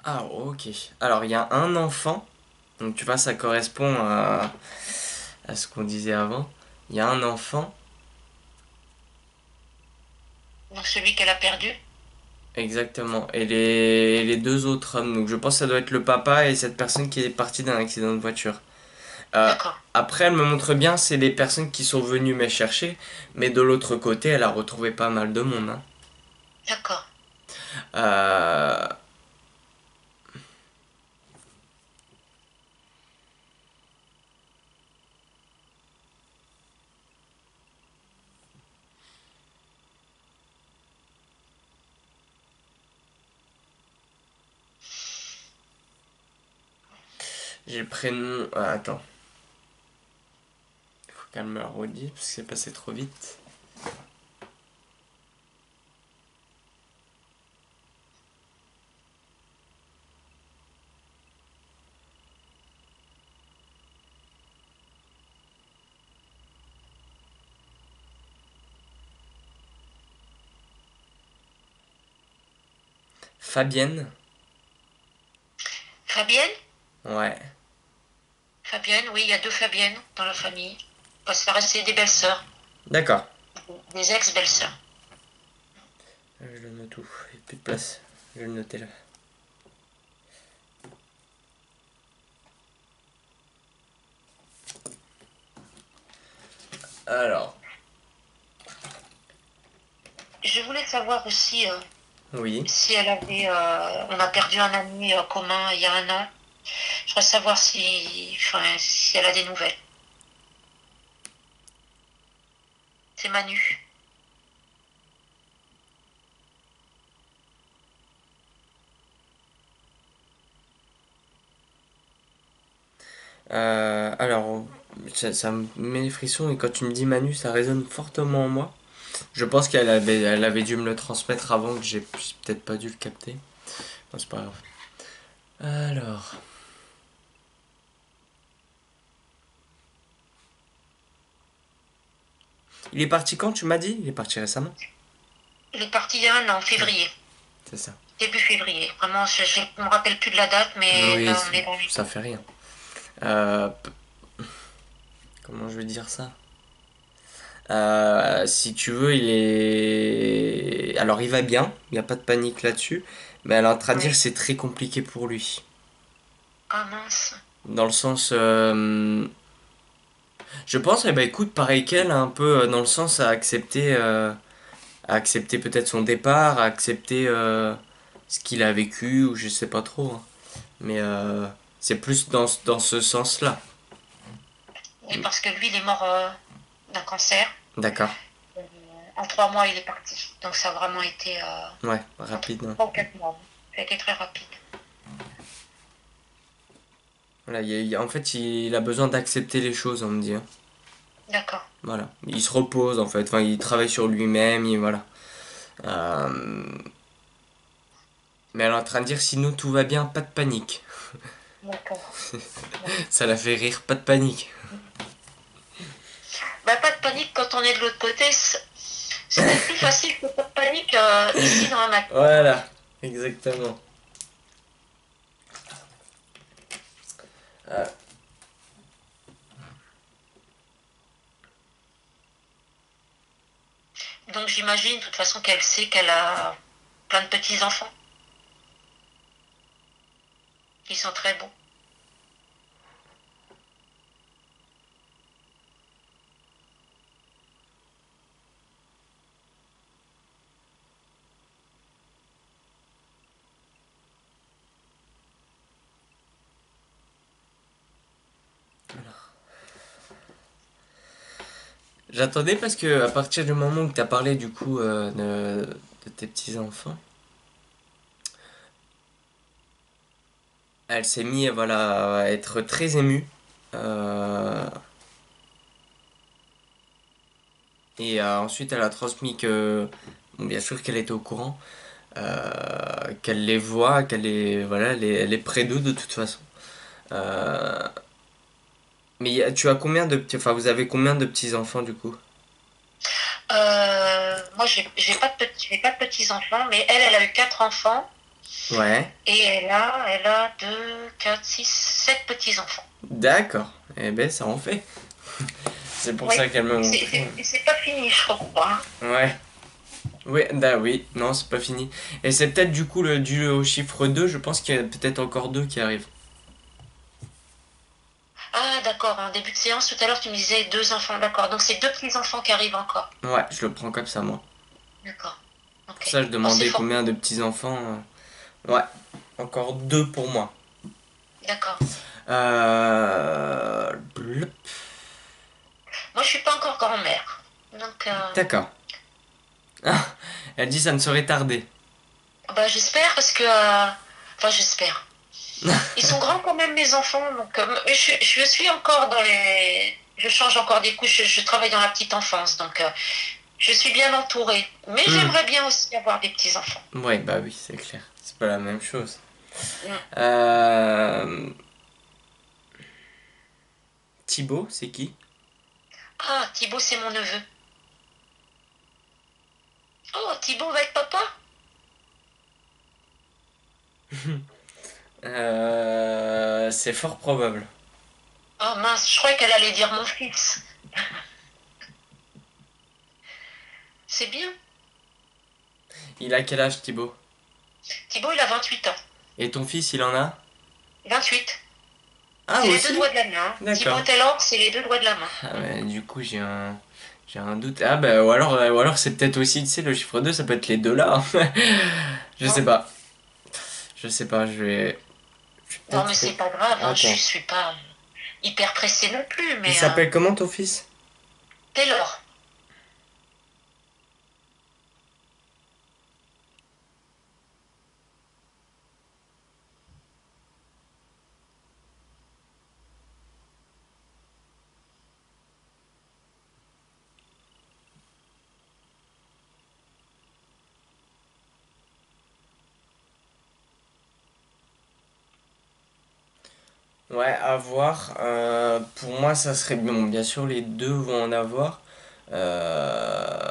Ah, ok. Alors, il y a un enfant, donc tu vois, ça correspond à ce qu'on disait avant. Il y a un enfant, Donc celui qu'elle a perdu. exactement, et les deux autres hommes, donc je pense que ça doit être le papa et cette personne qui est partie d'un accident de voiture. Euh, D'accord, Après, elle me montre bien, c'est les personnes qui sont venues me chercher, mais de l'autre côté, elle a retrouvé pas mal de monde. Hein. d'accord. Euh, j'ai le prénom. Ah, attends, il faut qu'elle me le redise parce que c'est passé trop vite. Fabienne. Fabienne? Ouais. Fabienne, oui, il y a deux Fabiennes dans la famille. Parce que ça restait des belles-sœurs, D'accord. des ex-belles-sœurs. Je le note où? Il n'y a plus de place. Je vais le noter là. Alors. Je voulais savoir aussi Oui. si elle avait... on a perdu un ami commun il y a un an. Je voudrais savoir si elle a des nouvelles. C'est Manu. Alors, ça me met les frissons et quand tu me dis Manu, ça résonne fortement en moi. Je pense elle avait dû me le transmettre avant que j'ai peut-être pas dû le capter. Non, c'est pas grave. Alors, il est parti quand tu m'as dit? Il est parti récemment? Il est parti il y a un an, en Ouais, février. c'est ça. Début février. Vraiment, je ne me rappelle plus de la date, mais Oui, là, on est dans les... ça fait rien. Euh, Comment je vais dire ça? Si tu veux, il est. Alors, il va bien, il n'y a pas de panique là-dessus. Mais elle est en train de dire que Oui. c'est très compliqué pour lui. Ah mince. Dans le sens. Je pense, eh ben, écoute, pareil qu'elle, un peu dans le sens à accepter peut-être son départ, à accepter ce qu'il a vécu, ou je sais pas trop, hein. Mais c'est plus dans ce sens-là. Oui, parce que lui, il est mort d'un cancer. D'accord. Euh, En 3 mois, il est parti. Donc ça a vraiment été Ouais, en rapide, hein. 3 ou 4 mois. Ça a été très rapide. Voilà, en fait, il a besoin d'accepter les choses, on me dit, hein. D'accord. Voilà. Il se repose, en fait. Enfin, il travaille sur lui-même, voilà. Euh, Mais elle est en train de dire, sinon tout va bien, pas de panique. D'accord. Bon. Ça la fait rire, pas de panique. Bah, pas de panique quand on est de l'autre côté. C'est peut-être plus facile que pas de panique ici dans la matière. Voilà, exactement. Euh, Donc j'imagine de toute façon qu'elle sait qu'elle a plein de petits-enfants qui sont très beaux. J'attendais parce que à partir du moment où tu as parlé du coup de tes petits-enfants, elle s'est mise voilà, à être très émue. Euh, et ensuite elle a transmis que, bon, bien sûr qu'elle était au courant, qu'elle les voit, voilà, elle est près d'eux de toute façon. Euh, mais tu as combien de petits, enfin vous avez combien de petits-enfants du coup? Moi, j'ai pas de petits-enfants, mais elle a eu 4 enfants Ouais, et elle a 2, 4, 6, 7 petits-enfants. d'accord. Eh ben ça en fait. C'est pour Oui, ça qu'elle m'a et montré. c'est pas fini, je crois. Ouais. Oui, oui, non, c'est pas fini. Et c'est peut-être du coup dû au chiffre 2. Je pense qu'il y a peut-être encore deux qui arrivent. Ah, d'accord, en début de séance, tout à l'heure, tu me disais 2 enfants, d'accord. Donc c'est 2 petits-enfants qui arrivent encore. Ouais, je le prends comme ça, moi. D'accord, Pour ok. ça, je Oh, c'est demandais fort. combien de petits-enfants. Ouais, encore deux pour moi. D'accord. Blup. Moi, je suis pas encore grand-mère. Donc, D'accord. Ah, elle dit ça ne serait tardé. bah, j'espère parce que... Enfin, j'espère. Ils sont grands quand même, mes enfants. Donc, mais je suis encore dans les... Je change encore des couches. Je travaille dans la petite enfance. Donc, je suis bien entourée. Mais Hmm. j'aimerais bien aussi avoir des petits-enfants. Ouais, bah oui, c'est clair. C'est pas la même chose. Mm. Euh... Thibaut, c'est qui? Ah, Thibaut, c'est mon neveu. Oh, Thibaut va être papa? C'est fort probable. Oh mince, je croyais qu'elle allait dire mon fils. C'est bien. Il a quel âge, Thibaut? Thibaut, il a 28 ans. Et ton fils, il en a? 28. Ah, C'est les deux aussi? doigts de la main. Thibaut D'accord. Taylor, c'est les deux doigts de la main. Ah, ouais, du coup, j'ai un doute. Ah, bah, ou alors c'est peut-être aussi, tu sais, le chiffre 2 ça peut être les deux là. Je sais Non. pas. Je sais pas, je vais. Je vais Non, mais peut-être... c'est pas grave, hein, je Attends. suis pas hyper pressée non plus, Il mais s'appelle comment ton fils? Taylor. Ouais, à voir. Pour moi, ça serait bon. Bien sûr, les deux vont en avoir. Euh,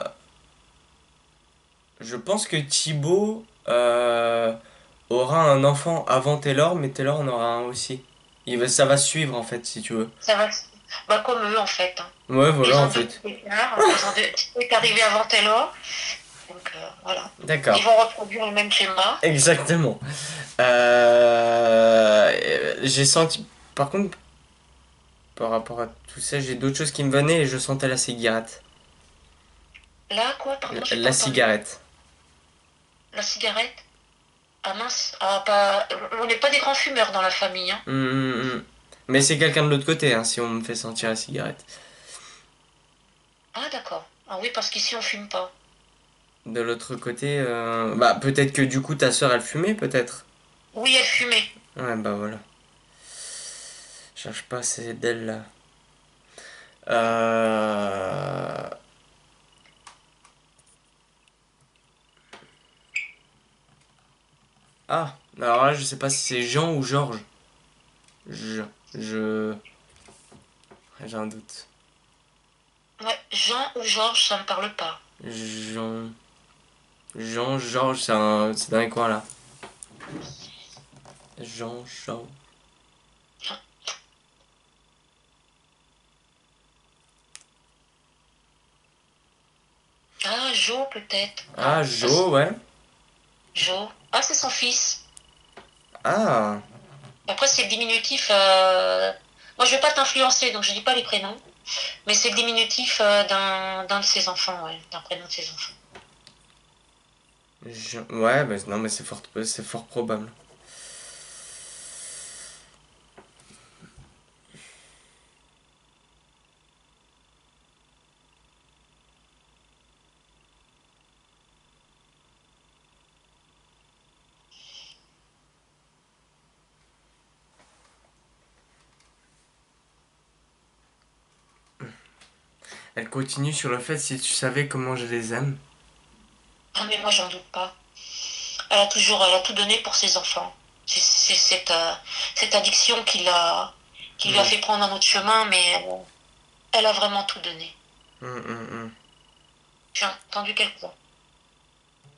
je pense que Thibaut aura un enfant avant Taylor, mais Taylor en aura un aussi. Ça va suivre en fait, si tu veux. Ça va, bah, comme eux en fait, hein. Ouais, voilà, Ils en ont deux fait. écarts, ils ont deux, Tito est arrivé avant Taylor, donc voilà. Ils D'accord. vont reproduire le même schéma. Exactement. J'ai senti. Par contre, par rapport à tout ça, j'ai d'autres choses qui me venaient et je sentais la cigarette. Là, quoi, pardon, j'ai pas La entendu. cigarette. La cigarette? Ah mince, ah, pas, on n'est pas des grands fumeurs dans la famille, hein. Hum. Mais c'est quelqu'un de l'autre côté, hein, si on me fait sentir la cigarette. Ah d'accord. Ah oui, parce qu'ici on fume pas. De l'autre côté, bah peut-être que du coup ta soeur elle fumait, peut-être. Oui, elle fumait. Ouais, bah voilà. Cherche pas, c'est d'elle là. Euh... Ah, alors là je sais pas si c'est Jean ou Georges. Je... Je... J'ai un doute. Ouais, Jean ou Georges, ça me parle pas. Jean... Georges, c'est dans les coins là. Jean... Ah, Jo peut-être. Ah, Non, Jo, ouais. Jo. Ah, c'est son fils. Ah, Après, c'est le diminutif. Moi, je vais pas t'influencer, donc je dis pas les prénoms. Mais c'est le diminutif d'un de ses enfants, ouais, d'un prénom de ses enfants. Ouais, bah, non mais c'est fort probable. Elle continue sur le fait si tu savais comment je les aime. Ah, mais moi, j'en doute pas. Elle a tout donné pour ses enfants. C'est cette addiction qui lui a Mm. fait prendre un autre chemin, mais elle a vraiment tout donné. Mm. J'ai entendu quelque chose,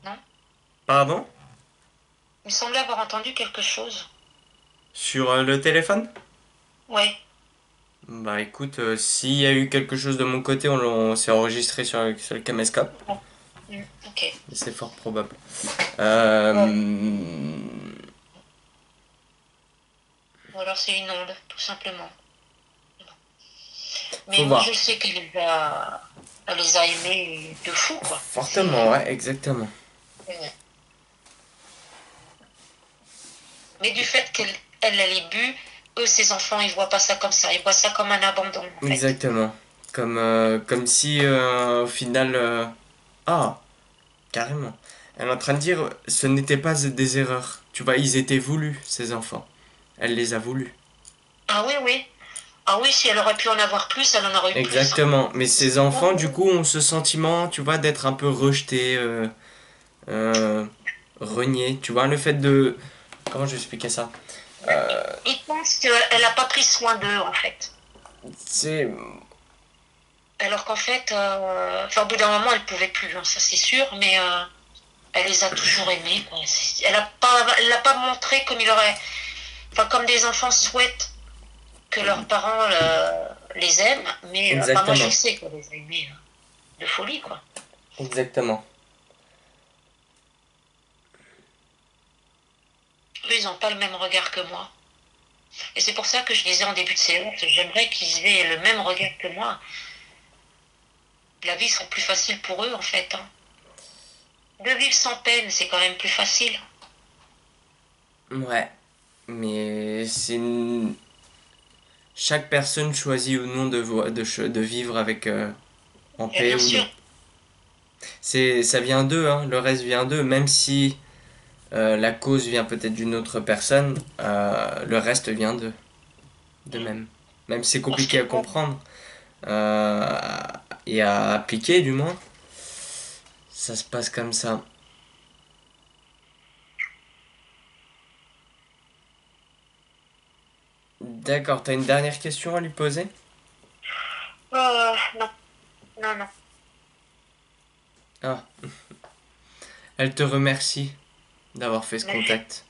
non? Pardon? Il me semblait avoir entendu quelque chose. Sur le téléphone? Ouais. Bah écoute, s'il y a eu quelque chose de mon côté, on s'est enregistré sur le caméscope. Bon. Ok. C'est fort probable. Ouais. Euh, Ou alors c'est une onde, tout simplement. faut Mais moi, je voir. sais elle les a aimés de fou, quoi. Fortement, ouais, exactement. Ouais. Mais du fait qu'elle ait bu, eux, ses enfants, ils voient pas ça comme ça. Ils voient ça comme un abandon, en fait. Exactement. Comme si au final... Ah, carrément. Elle est en train de dire, ce n'était pas des erreurs. Tu vois, ils étaient voulus, ces enfants. Elle les a voulus. Ah oui, oui. Ah oui, si elle aurait pu en avoir plus, elle en aurait eu plus, hein. Exactement. Mais ces enfants, du coup, ont ce sentiment, tu vois, d'être un peu rejetés, euh, reniés. Tu vois, le fait de... Comment je vais expliquer ça? Ils pensent qu'elle n'a pas pris soin d'eux, en fait. C'est... Alors qu'en fait, enfin, au bout d'un moment, elle pouvait plus, hein, ça c'est sûr, mais elle les a toujours aimés, quoi. Elle l'a pas montré comme il aurait, enfin, comme des enfants souhaitent que leurs parents les aiment, mais bah, moi je Exactement. sais qu'elle les a aimés de folie, quoi. Exactement. Eux, ils n'ont pas le même regard que moi. Et c'est pour ça que je disais en début de séance, j'aimerais qu'ils aient le même regard que moi. La vie serait plus facile pour eux, en fait, hein. De vivre sans peine, c'est quand même plus facile. Ouais. Mais chaque personne choisit ou non de vivre avec en Et paix bien ou sûr, non. Ça vient d'eux, hein, le reste vient d'eux, même si la cause vient peut-être d'une autre personne, le reste vient d'eux, de même. Même si c'est parce compliqué que à bon, comprendre euh, et à appliquer du moins, ça se passe comme ça. D'accord, t'as une dernière question à lui poser? non, non, non. Ah, elle te remercie d'avoir fait ce Mais contact.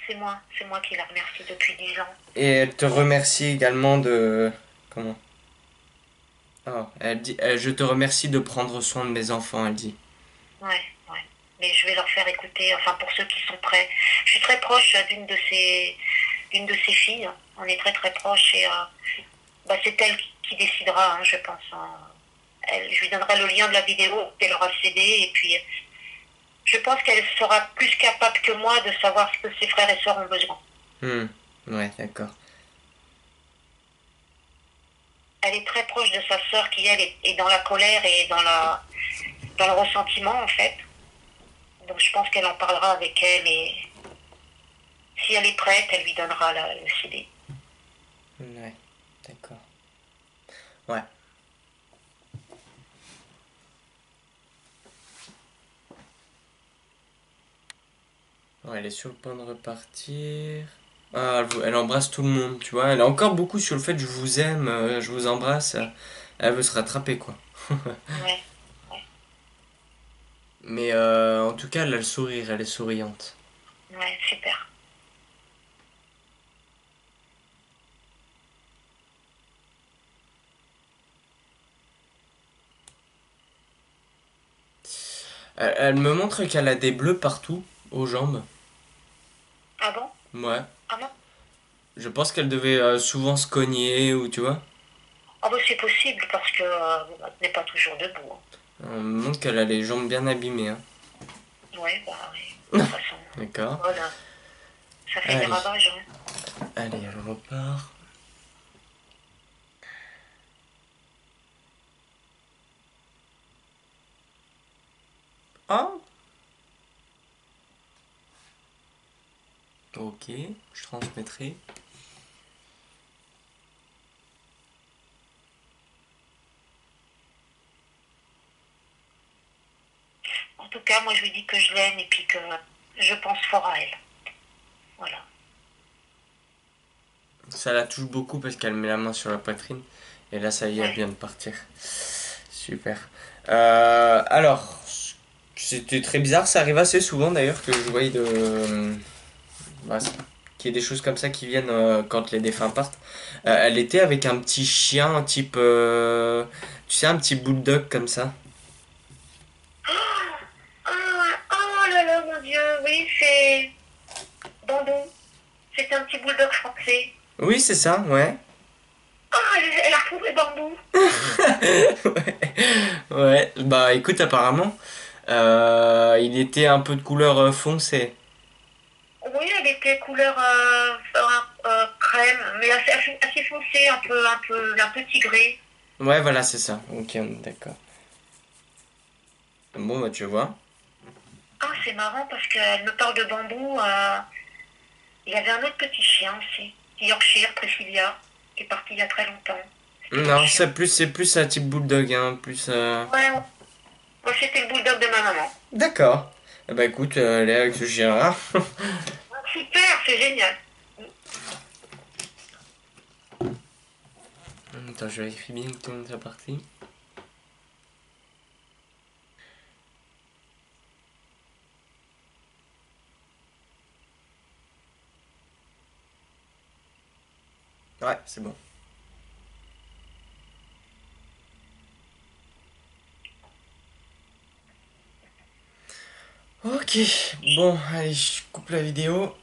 c'est moi qui la remercie depuis 10 ans. Et elle te remercie également de... Comment? Ah, elle dit, je te remercie de prendre soin de mes enfants, elle dit. Ouais, ouais. Mais je vais leur faire écouter, enfin pour ceux qui sont prêts. Je suis très proche d'une de ses filles. On est très très proches et bah, c'est elle qui décidera, hein, je pense, hein. Je lui donnerai le lien de la vidéo, elle aura le CD et puis je pense qu'elle sera plus capable que moi de savoir ce que ses frères et sœurs ont besoin. Hmm, ouais, d'accord. Elle est très proche de sa sœur qui elle est dans la colère et dans le ressentiment en fait. Donc je pense qu'elle en parlera avec elle et si elle est prête, elle lui donnera le CD. Ouais, d'accord. Ouais. Ouais, elle est sur le point de repartir. Ah, elle embrasse tout le monde, tu vois. Elle a encore beaucoup sur le fait je vous aime, je vous embrasse. Elle veut se rattraper, quoi. Ouais, ouais, Mais en tout cas, elle a le sourire, elle est souriante. ouais, super. Elle me montre qu'elle a des bleus partout, aux jambes. Ah bon? Ouais. Ah non? Je pense qu'elle devait souvent se cogner, ou tu vois. Ah bah c'est possible parce que elle n'est pas toujours debout, hein. Elle me montre qu'elle a les jambes bien abîmées, hein. Ouais, bah oui. De toute façon, D'accord. voilà, ça fait des Allez. ravages, hein. Allez, elle repart. Ah, ok, je transmettrai. En tout cas, moi je lui dis que je l'aime et puis que je pense fort à elle. Voilà. Ça la touche beaucoup parce qu'elle met la main sur la poitrine. Et là, ça y est, elle Ouais. vient de partir. Super. Alors, c'était très bizarre. Ça arrive assez souvent d'ailleurs que je voyais bah, qu'il y ait des choses comme ça qui viennent quand les défunts partent. Elle était avec un petit chien, un type. Tu sais, un petit bulldog comme ça. Oh, oh là là, mon Dieu, oui, c'est Bandon. C'est un petit bulldog français. Oui, c'est ça, ouais. Ah, elle a retrouvé Bambou. Ouais, bah écoute, apparemment, il était un peu de couleur foncée. Oui, elle était couleur crème, mais assez foncée, un peu tigré. Ouais, voilà, c'est ça. Ok, on est d'accord. Bon, bah tu vois. Ah, c'est marrant parce qu'elle me parle de Bambou. Il y avait un autre petit chien aussi, Yorkshire, Priscilla, qui est parti il y a très longtemps. C'était mon Non, chien. c'est plus un type bulldog, hein, plus. Ouais, ouais. Moi, c'était le bulldog de ma maman. D'accord. Eh bah écoute, elle est avec ce chien-là. Super, c'est génial. Attends, je vérifie bien que tout le monde est parti. Ouais, c'est bon. Ok, bon, allez, je coupe la vidéo.